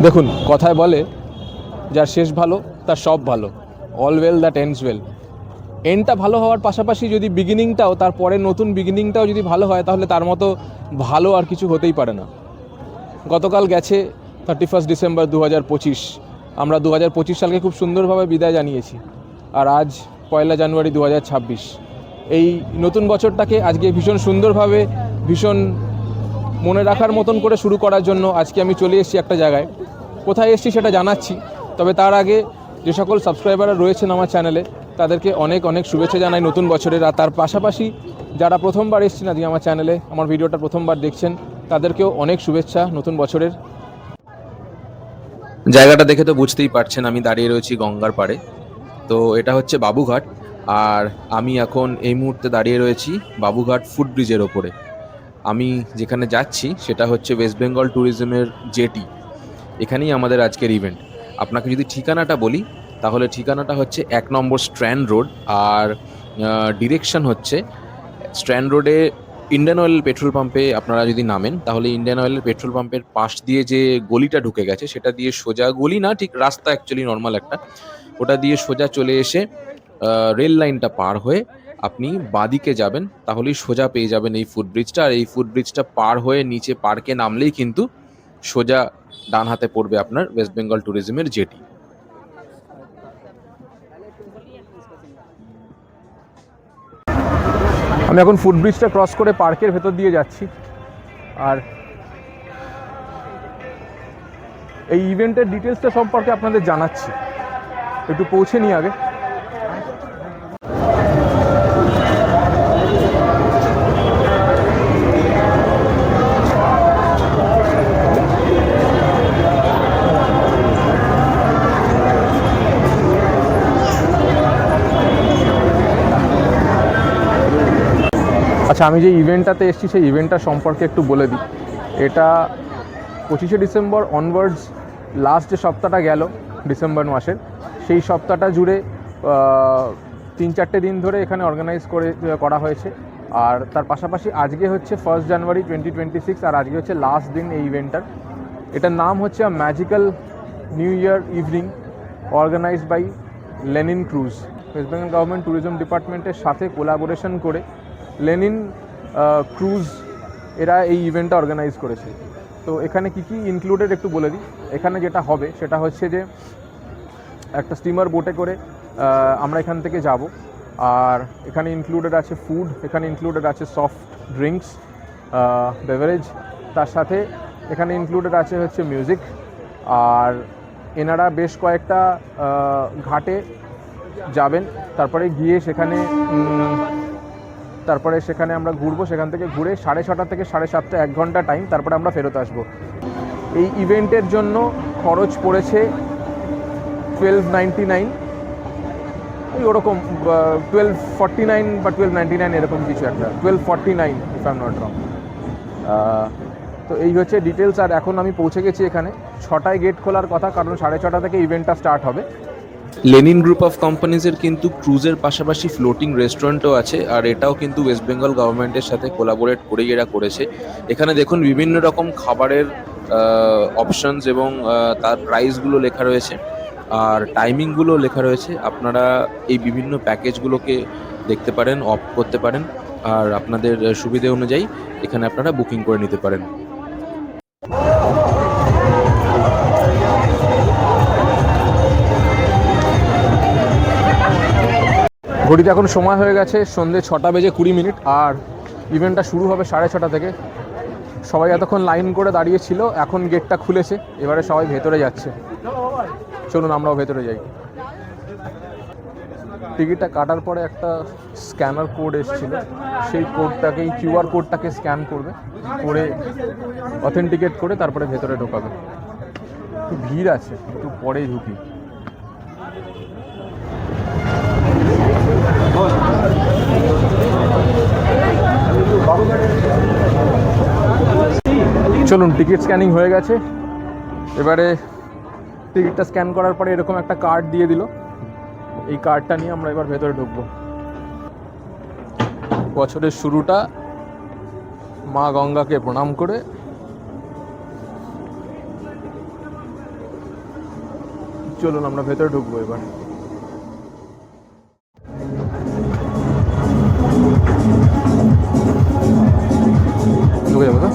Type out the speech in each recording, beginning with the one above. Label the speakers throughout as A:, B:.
A: দেখুন, কথায় বলে যার শেষ ভালো তার সব ভালো, all well that ends well. এন্ডটা ভালো হওয়ার পাশাপাশি যদি বিগিনিংটাও, তারপরে নতুন বিগিনিংটাও যদি ভালো হয়, তাহলে তার মতো ভালো আর কিছু হতেই পারে না। গতকাল গেছে 31 ডিসেম্বর 2025। আমরা 2025 সালকে খুব সুন্দরভাবে বিদায় জানিয়েছি, আর আজ 1 জানুয়ারি 2026। এই নতুন বছরটাকে আজকে ভীষণ সুন্দরভাবে, ভীষণ মনে রাখার মতন করে শুরু করার জন্য আজকে আমি চলে এসেছি একটা জায়গায়। কোথায় এসেছি সেটা জানাচ্ছি, তবে তার আগে যে সকল সাবস্ক্রাইবাররা রয়েছেন আমার চ্যানেলে, তাদেরকে অনেক অনেক শুভেচ্ছা জানাই নতুন বছরের। আর তার পাশাপাশি যারা প্রথমবার এসেছেন আজকে আমার চ্যানেলে, আমার ভিডিওটা প্রথমবার দেখছেন, তাদেরকেও অনেক শুভেচ্ছা নতুন বছরের। জায়গাটা দেখে তো বুঝতেই পারছেন আমি দাঁড়িয়ে রয়েছি গঙ্গার পাড়ে। তো এটা হচ্ছে বাবুঘাট, আর আমি এখন এই মুহূর্তে দাঁড়িয়ে রয়েছি বাবুঘাট ফুটব্রিজের ওপরে। আমি যেখানে যাচ্ছি সেটা হচ্ছে ওয়েস্ট বেঙ্গল ট্যুরিজমের জেটি। এখানেই আমাদের আজকের ইভেন্ট। আপনাকে যদি ঠিকানাটা বলি, তাহলে ঠিকানাটা হচ্ছে 1 নম্বর স্ট্র্যান্ড রোড, আর ডিরেকশন হচ্ছে স্ট্র্যান্ড রোডে ইন্ডিয়ান অয়েল পেট্রোল পাম্পে আপনারা যদি নামেন, তাহলে ইন্ডিয়ান অয়েলের পেট্রোল পাম্পের পাশ দিয়ে যে গলিটা ঢুকে গেছে, সেটা দিয়ে সোজা, গলি না ঠিক রাস্তা অ্যাকচুয়ালি নর্মাল একটা, ওটা দিয়ে সোজা চলে এসে রেল লাইনটা পার হয়ে আপনি বাঁদিকে যাবেন, তাহলেই সোজা পেয়ে যাবেন এই ফুটব্রিজটা। আর এই ফুটব্রিজটা পার হয়ে নিচে পার্কে নামলেই কিন্তু সোজা ডান হাতে পড়বে আপনার ওয়েস্ট বেঙ্গল ট্যুরিজমের জেটি। আমি এখন ফুটব্রিজটা ক্রস করে পার্কের ভেতর দিয়ে যাচ্ছি, আর এই ইভেন্টের ডিটেলসটা সম্পর্কে আপনাদের জানাচ্ছি। একটু পৌঁছে নিই আগে। আচ্ছা, আমি যে ইভেন্টটাতে এসেছি সেই ইভেন্টটা সম্পর্কে একটু বলে দিই। এটা 25শে ডিসেম্বর অনওয়ার্ডস, লাস্ট যে সপ্তাহটা গেল ডিসেম্বর মাসের, সেই সপ্তাহটা জুড়ে 3-4টে দিন ধরে এখানে অর্গানাইজ করা হয়েছে। আর তার পাশাপাশি আজকে হচ্ছে 1 জানুয়ারি 2026, আর আজকে হচ্ছে লাস্ট দিন এই ইভেন্টটার। এটার নাম হচ্ছে magical new year evening, organized by Lenin cruise. West Bengal government tourism ডিপার্টমেন্টের সাথে কোলাবোরেশন করে লেনিন ক্রুজ এরা এই ইভেন্টটা অর্গানাইজ করেছে। তো এখানে কি কি ইনক্লুডেড একটু বলে দিই। এখানে যেটা হবে সেটা হচ্ছে যে একটা স্টিমার বোটে করে আমরা এখান থেকে যাব, আর এখানে ইনক্লুডেড আছে ফুড, এখানে ইনক্লুডেড আছে সফট ড্রিঙ্কস, বেভারেজ, তার সাথে এখানে ইনক্লুডেড আছে হচ্ছে মিউজিক। আর এনারা বেশ কয়েকটা ঘাটে যাবেন, তারপরে গিয়ে সেখানে আমরা ঘুরবো। সেখান থেকে ঘুরে 6:30 থেকে 7:30, 1 ঘন্টা টাইম, তারপরে আমরা ফেরত আসবো। এই ইভেন্টের জন্য খরচ পড়েছে 1299, ওই ওরকম 1249 বা 1299 এরকম কিছু একটা, 1249 if I am not wrong. তো এই হচ্ছে ডিটেলস। আর এখন আমি পৌঁছে গেছি এখানে। 6টায় গেট খোলার কথা, কারণ 6:30 থেকে ইভেন্টটা স্টার্ট হবে। লেনিন গ্রুপ অফ কোম্পানিজের কিন্তু ক্রুজের পাশাপাশি ফ্লোটিং রেস্টুরেন্টও আছে, আর এটাও কিন্তু ওয়েস্ট বেঙ্গল গভর্নমেন্টের সাথে কোলাবোরেট করেই এরা করেছে। এখানে দেখুন বিভিন্ন রকম খাবারের অপশনস এবং তার প্রাইসগুলো লেখা রয়েছে, আর টাইমিংগুলো লেখা রয়েছে। আপনারা এই বিভিন্ন প্যাকেজগুলোকে দেখতে পারেন, অপ্ট করতে পারেন, আর আপনাদের সুবিধে অনুযায়ী এখানে আপনারা বুকিং করে নিতে পারেন। ঘড়িতে এখন সময় হয়ে গেছে সন্ধ্যে 6:20, আর ইভেন্টটা শুরু হবে 6:30 থেকে। সবাই এতক্ষণ লাইন করে দাঁড়িয়ে ছিল, এখন গেটটা খুলেছে, এবারে সবাই ভেতরে যাচ্ছে। চলুন আমরাও ভেতরে যাই। টিকিটটা কাটার পরে একটা স্ক্যানার কোড এসেছিল, সেই কোডটাকে, এই কিউআর কোডটাকে স্ক্যান করবে, করে অথেন্টিকেট করে তারপরে ভেতরে ঢোকাবে। একটু ভিড় আছে, একটু পরেই ঢুকি। চলুন, টিকিট স্ক্যানিং হয়ে গেছে। এবারে টিকিটটা স্ক্যান করার পরে এরকম একটা কার্ড দিয়ে দিল, এই কার্ডটা নিয়ে আমরা এবার ভেতরে ঢুকবো। বছরের শুরুটা মা গঙ্গাকে প্রণাম করে চলুন আমরা ভেতরে ঢুকবো এবার। ঢুকে যাবো তো?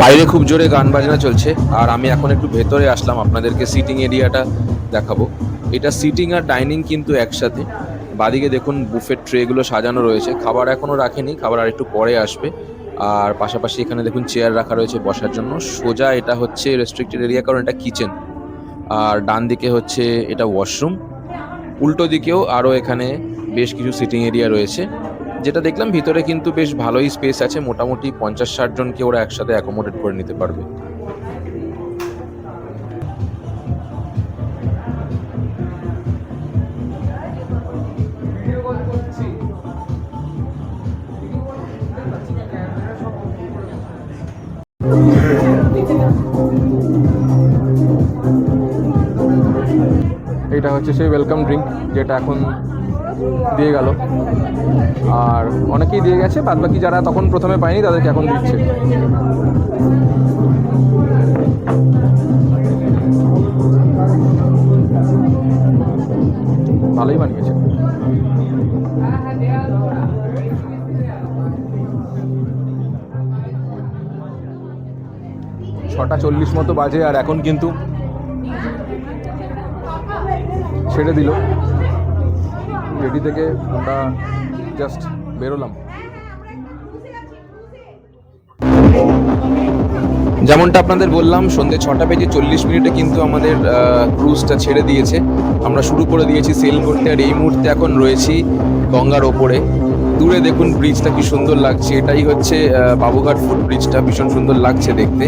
A: বাইরে খুব জোরে গান বাজনা চলছে আর আমি এখন একটু ভেতরে আসলাম আপনাদেরকে সিটিং এরিয়াটা দেখাবো। এটা সিটিং আর ডাইনিং কিন্তু একসাথে। বাদিকে দেখুন বুফের ট্রেগুলো সাজানো রয়েছে, খাবার এখনও রাখেনি, খাবার আর একটু পরে আসবে। আর পাশাপাশি এখানে দেখুন চেয়ার রাখা রয়েছে বসার জন্য। সোজা এটা হচ্ছে রেস্ট্রিক্টেড এরিয়া, কারণ এটা কিচেন। আর ডান দিকে হচ্ছে এটা ওয়াশরুম। উল্টো দিকেও আরও এখানে বেশ কিছু সিটিং এরিয়া রয়েছে। যেটা দেখলাম ভিতরে কিন্তু বেশ ভালোই স্পেস আছে, মোটামুটি 50-60 জনকে ওরা একসাথে অ্যাকোমোডেট করে নিতে পারবে। এটা হচ্ছে সেই ওয়েলকাম ড্রিঙ্ক যেটা এখন দিয়ে গেল, আর অনেকেই দিয়ে গেছে, বাদ বাকি যারা তখন প্রথমে পায়নি তাদেরকে এখন দিচ্ছে। ভালোই বানিয়েছে। 6:40 মতো বাজে আর এখন কিন্তু ছেড়ে দিল। রেডি থেকে আমরা জাস্ট বেরোলাম। যেমনটা আপনাদের বললাম, সন্ধ্যে 6:40 কিন্তু আমাদের ক্রুজটা ছেড়ে দিয়েছে। আমরা শুরু করে দিয়েছি সেল করতে, আর এই মুহূর্তে এখন রয়েছি গঙ্গার ওপরে। দূরে দেখুন ব্রিজটা কি সুন্দর লাগছে, এটাই হচ্ছে বাবুঘাট ফুট ব্রিজটা, ভীষণ সুন্দর লাগছে দেখতে।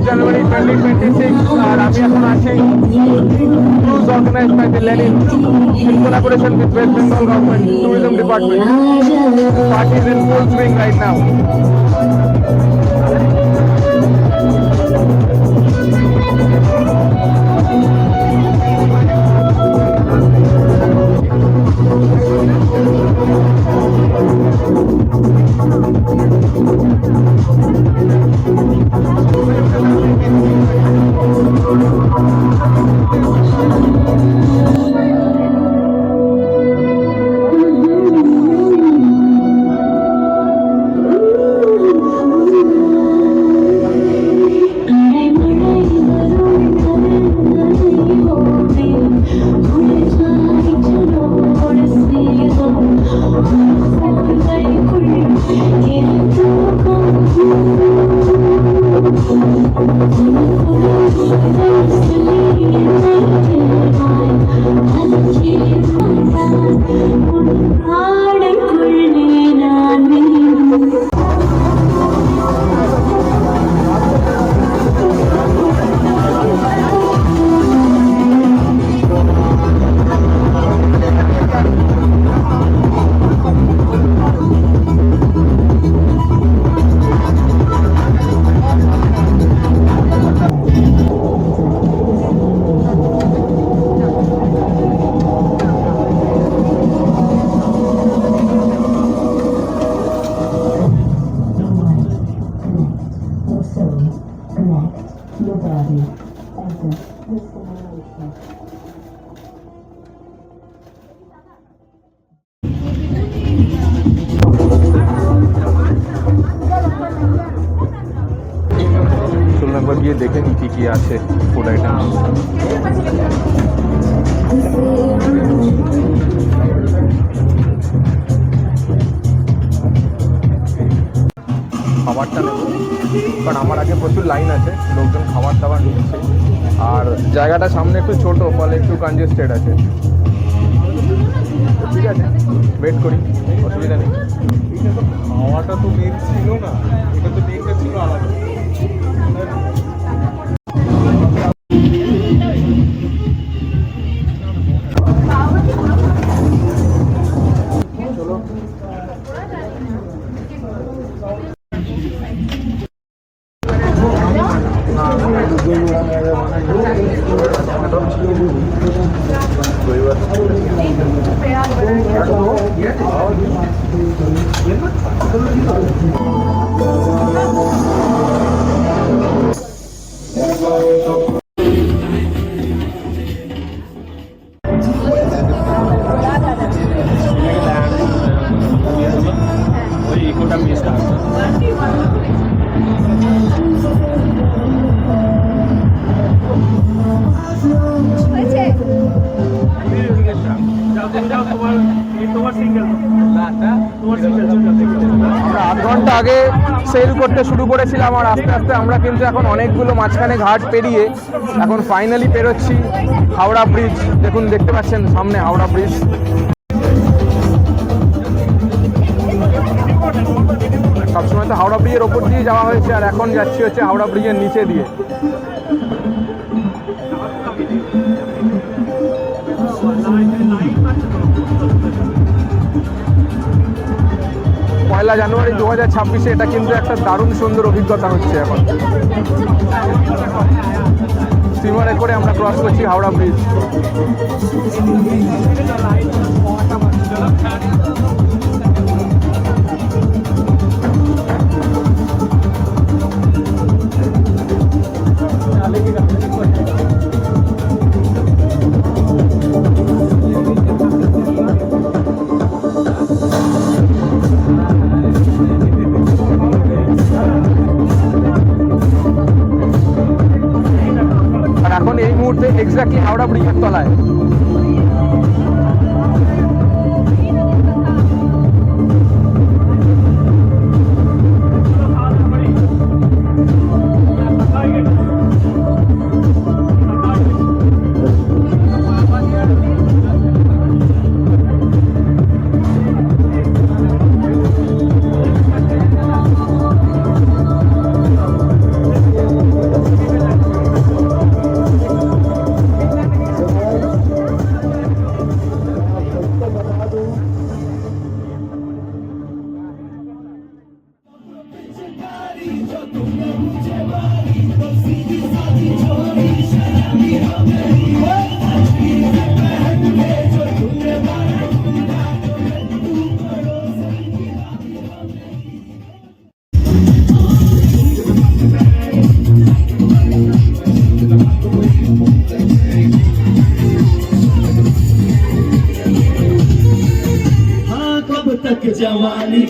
A: January 2026 আর আমি এখন আছি cruise organized by the Lenin in collaboration with West Bengal Government Tourism Department. The party is in full swing right now. চলুন একবার গিয়ে দেখে নি কি আছে ফুড আইটেম। খাবারটা নেব, কারণ আমার আগে প্রচুর লাইন আছে, লোকজন খাবার দাবার নিচ্ছে, আর জায়গাটা সামনে একটু ছোট, ফলে একটু কনজেস্টেড আছে। ঠিক আছে, ওয়েট করি, অসুবিধা নেই।
B: খাওয়াটা তো মেন ছিল না, এটা তো মেনটা ছিল আলাদা।
A: আমরা আধ ঘন্টা আগে সেল করতে শুরু করেছিলাম, আর আস্তে আস্তে আমরা কিন্তু এখন অনেকগুলো মাঝখানে ঘাট পেরিয়ে এখন ফাইনালি পেরোচ্ছি হাওড়া ব্রিজ। দেখুন, দেখতে পাচ্ছেন সামনে হাওড়া ব্রিজ। সবসময় তো হাওড়া ব্রিজের ওপর দিয়ে যাওয়া হয়েছে, আর এখন যাচ্ছি হচ্ছে হাওড়া ব্রিজের নিচে দিয়ে। পয়লা জানুয়ারি 2026-এ এটা কিন্তু একটা দারুণ সুন্দর অভিজ্ঞতা হচ্ছে। এখন স্টিমারে করে আমরা ক্রস করছি হাওড়া ব্রিজ। এখন এই মুহূর্তে এক্স্যাক্টলি হাওড়া ব্রিজের তলায়।
C: जवानी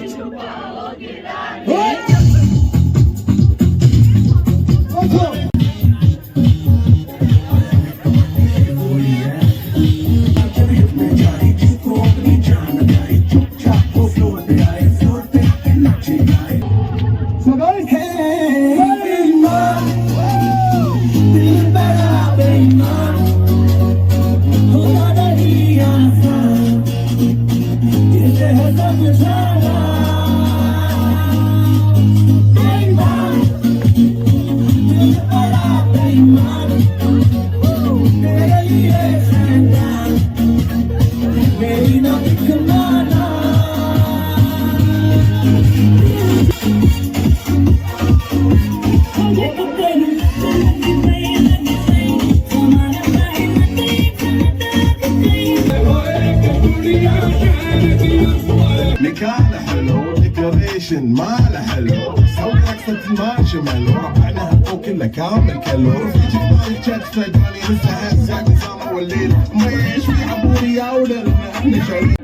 C: مالها حلو سوي اكثر في الماشي ماله ربعنا فوق لك
D: كامل كله في جمال جدفة داني نسهل ساكن سامع والليل ما يعيش في عبوري يا ولد احنا شايفين.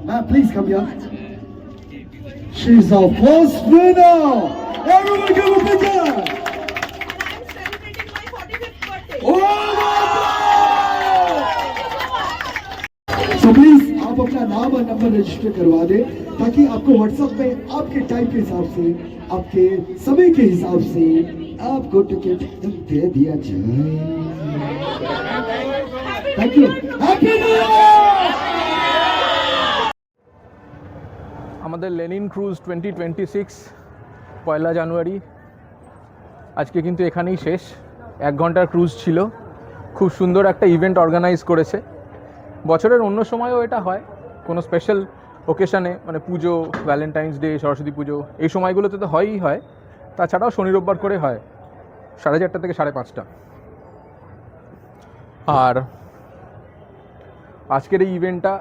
C: Ma'am, please come here. She's our first winner. Everyone give a big hand.
E: And I'm celebrating my 45th birthday.
C: Oh my God! So please आप अपना नाम और नंबर रजिस्टर करवा दें ताकि आपको व्हाट्सएप में आपके टाइम के हिसाब से आपके समय के हिसाब से आपको टिकट दे दिया जाए. Thank you. Happy New Year!
A: আমাদের লেনিন ক্রুজ 2026 পয়লা জানুয়ারি আজকে কিন্তু এখানেই শেষ। 1 ঘন্টার ক্রুজ ছিল, খুব সুন্দর একটা ইভেন্ট অর্গানাইজ করেছে। বছরের অন্য সময়ও এটা হয়, কোনো স্পেশাল ওকেশানে, মানে পুজো, ভ্যালেন্টাইন্স ডে, সরস্বতী পুজো, এই সময়গুলোতে তো হয়ই হয়। তাছাড়াও শনি রোববার করে হয় 4:30 থেকে 5:30। আর আজকের এই ইভেন্টটা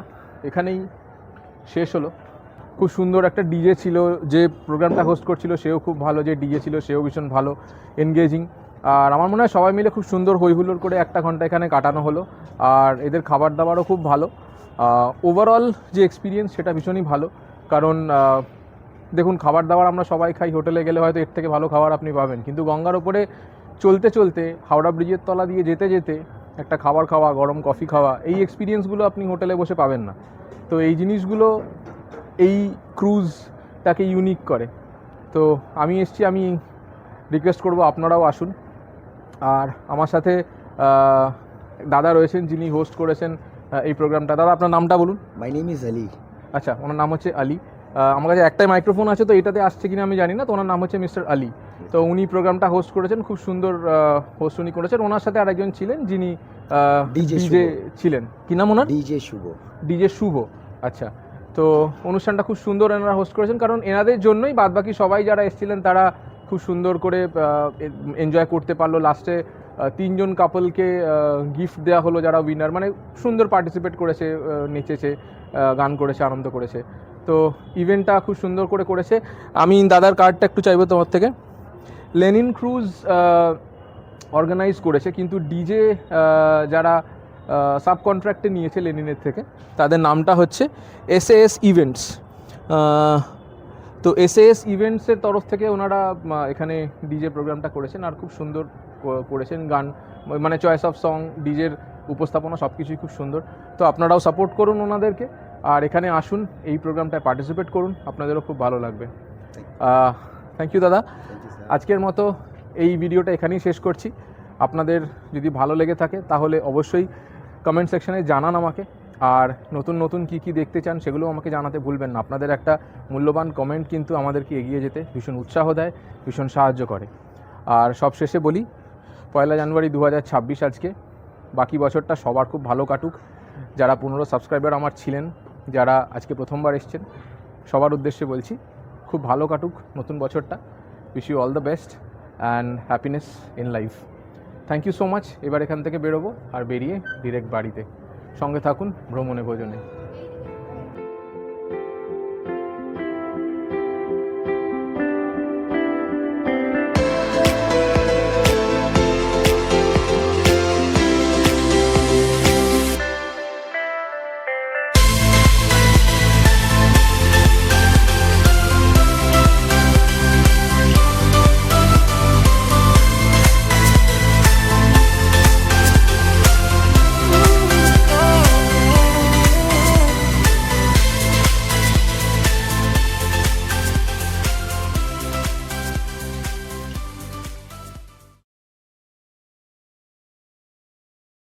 A: এখানেই শেষ হলো। খুব সুন্দর একটা ডিজে ছিল, যে প্রোগ্রামটা হোস্ট করছিল সেও খুব ভালো, যে ডিজে ছিল সেও ভীষণ ভালো, এনগেজিং। আর আমার মনে হয় সবাই মিলে খুব সুন্দর হইহুল্লোড় করে 1 ঘন্টা এখানে কাটানো হলো। আর এদের খাবার দাবারও খুব ভালো। ওভারঅল যে এক্সপিরিয়েন্স সেটা ভীষণই ভালো। কারণ দেখুন, খাবার দাবার আমরা সবাই খাই, হোটেলে গেলে হয়তো এর থেকে ভালো খাবার আপনি পাবেন, কিন্তু গঙ্গার ওপরে চলতে চলতে, হাওড়া ব্রিজের তলা দিয়ে যেতে যেতে একটা খাবার খাওয়া, গরম কফি খাওয়া, এই এক্সপিরিয়েন্সগুলো আপনি হোটেলে বসে পাবেন না। তো এই জিনিসগুলো এই ক্রুজটাকে ইউনিক করে। তো আমি এসেছি, আমি রিকোয়েস্ট করব আপনারাও আসুন। আর আমার সাথে দাদা রয়েছেন, যিনি হোস্ট করেছেন এই প্রোগ্রামটা। দাদা, আপনার নামটা বলুন।
F: My name is Ali.
A: আচ্ছা, ওনার নাম হচ্ছে আলী। আমার কাছে একটাই মাইক্রোফোন আছে, তো এটাতে আসছে কিনা আমি জানি না। তো ওনার নাম হচ্ছে মিস্টার আলী। তো উনি প্রোগ্রামটা হোস্ট করেছেন, খুব সুন্দর হোস্ট উনি করেছেন। ওনার সাথে আরেকজন ছিলেন যিনি
F: DJ
A: ডিজে ছিলেন, কি নাম ওনার?
F: ডিজে শুভ।
A: ডিজে শুভ। আচ্ছা, তো অনুষ্ঠানটা খুব সুন্দর এনারা হোস্ট করেছেন, কারণ এনাদের জন্যই বাদবাকি সবাই যারা এসেছিলেন তারা খুব সুন্দর করে এনজয় করতে পারলো। লাস্টে 3 জন কাপলকে গিফট দেওয়া হলো, যারা উইনার, মানে সুন্দর পার্টিসিপেট করেছে, নেচেছে, গান করেছে, আনন্দ করেছে। তো ইভেন্টটা খুব সুন্দর করে করেছে। আমি দাদার কার্ডটা একটু চাইবো তোমার থেকে। লেনিন ক্রুজ অর্গানাইজ করেছে, কিন্তু ডিজে যারা সাব কন্ট্রাক্টে নিয়েছে লেনিনের থেকে, তাদের নামটা হচ্ছে SAS ইভেন্টস। তো SAS ইভেন্টসের তরফ থেকে ওনারা এখানে ডিজে প্রোগ্রামটা করেছেন, আর খুব সুন্দর করেছেন। গান, মানে চয়েস অফ সং, ডিজের উপস্থাপনা, সব কিছুই খুব সুন্দর। তো আপনারাও সাপোর্ট করুন ওনাদেরকে, আর এখানে আসুন, এই প্রোগ্রামটায় পার্টিসিপেট করুন, আপনাদেরও খুব ভালো লাগবে। থ্যাংক ইউ দাদা। আজকের মতো এই ভিডিওটা এখানেই শেষ করছি। আপনাদের যদি ভালো লেগে থাকে তাহলে অবশ্যই কমেন্ট সেকশনে জানান আমাকে, আর নতুন নতুন কী কী দেখতে চান সেগুলো আমাকে জানাতে ভুলবেন না। আপনাদের একটা মূল্যবান কমেন্ট কিন্তু আমাদেরকে এগিয়ে যেতে ভীষণ উৎসাহ দেয়, ভীষণ সাহায্য করে। আর সব শেষে বলি, পয়লা জানুয়ারি 2026 আজকে। বাকি বছরটা সবার খুব ভালো কাটুক। যারা 15 সাবস্ক্রাইবার আমার ছিলেন, যারা আজকে প্রথমবার এসছেন, সবার উদ্দেশ্যে বলছি, খুব ভালো কাটুক নতুন বছরটা। Wish you all the best and happiness in life. Thank you so much. এবার এখান থেকে বেরোবো, আর বেরিয়ে ডিরেক্ট বাড়িতে। সঙ্গে থাকুন ভ্রমণে ভোজনে।